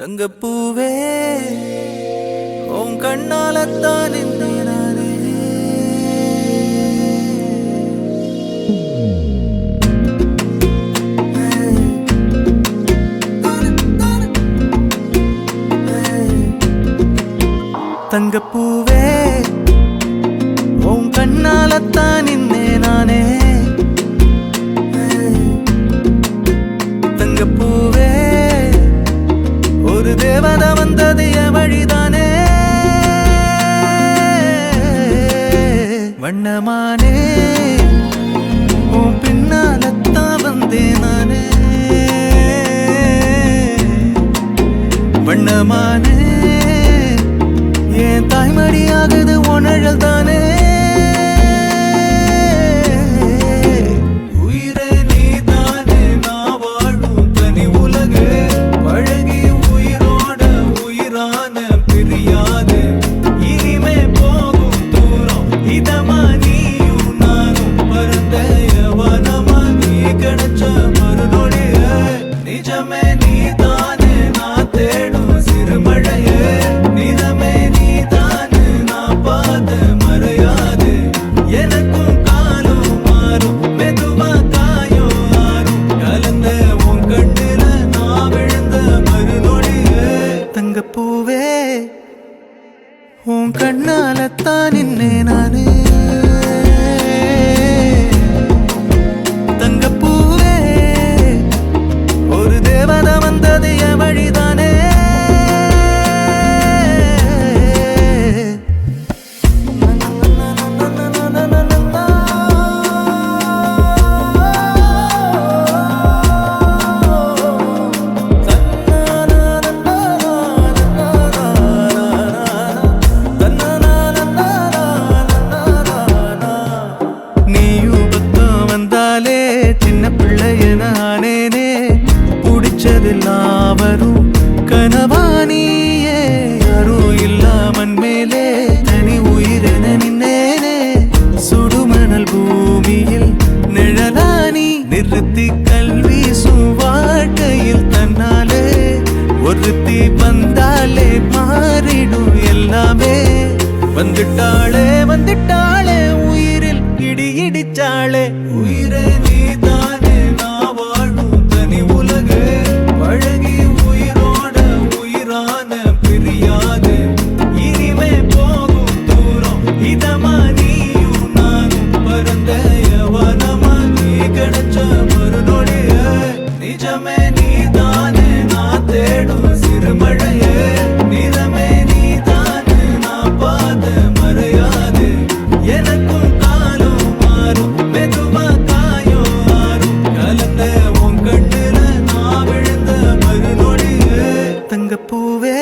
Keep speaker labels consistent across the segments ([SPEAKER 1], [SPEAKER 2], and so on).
[SPEAKER 1] தங்கப்பூவே உன் கண்ணாலத்தான் நானே தங்கப்பூவே உன் கண்ணாலத்தான் நானே தங்கப்பூவே ஒரு தேவதை வந்தது என் வழிதானே வண்ணமானே உன் பின்னாலத்தான் வந்தேன் நானே வண்ணமானே என் தாய்மடியாகுது உணழல் தானே தங்கப்பூவே உன் கண்ணாலத்தான் நானே தங்கப்பூவே ஒரு தேவதை வந்தது என் வழிதானே வரும் கனவானியே யாரும் இல்லாமன் மேலே தனி உயிரென நின்னேனே சுடுமணல் பூமியில் நிழலானி நிறுத்தி கல்வி வாழ்க்கையில் தன்னாலே ஒருத்தி வந்தாலே மாறிடும் எல்லாமே வந்துட்டாளே வந்துட்டாளே உயிரில் இடி இடிச்சாளே உயிரே நீதானே நான் வாழும் தனி உலகே அழகி உயிரோட உயிரான பிரியாது இனிமே போகும் தூரம் இதமா நீயும் நானும் பரந்த யவனமா நீ கிடைச்ச மறுநொடிய நிஜமே நீதானே நான் தேடும் சிறுமழையே நிறமே நீதானே நான் பார்த்த மறையாது எனக்கும் காலம் மாறும் மெதுவா காயோ ஆறும் கலந்த உன் கண்ணுல தங்கப்பூவே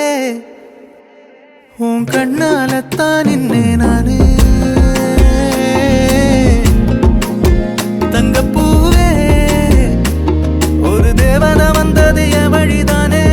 [SPEAKER 1] உன் கண்ணாலத்தான் நானே தங்கப்பூவே ஒரு தேவதை வந்தது என் வழிதானே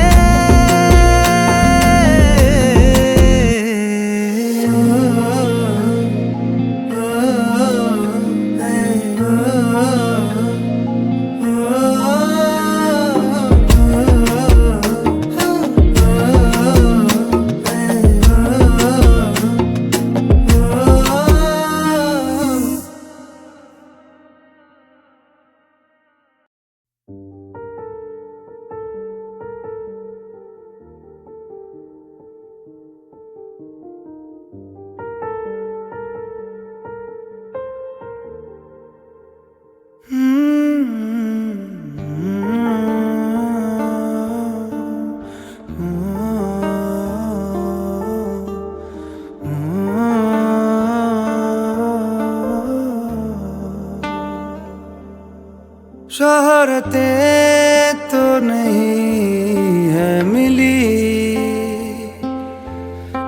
[SPEAKER 1] शोहरतें तो नहीं है मिली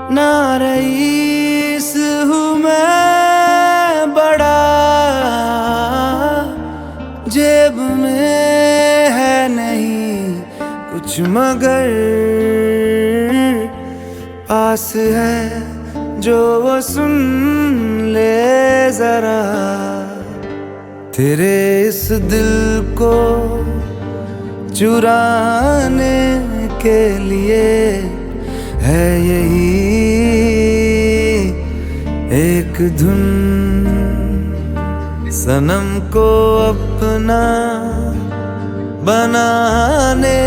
[SPEAKER 1] ना रईस हूँ मैं बड़ा जेब में है नहीं कुछ मगर पास है जो वो सुन ले जरा तेरे इस दिल को चुराने के लिए है यही एक धुन। सनम को अपना बनाने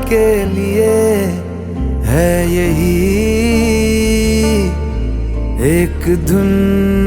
[SPEAKER 1] के लिए है यही एक धुन।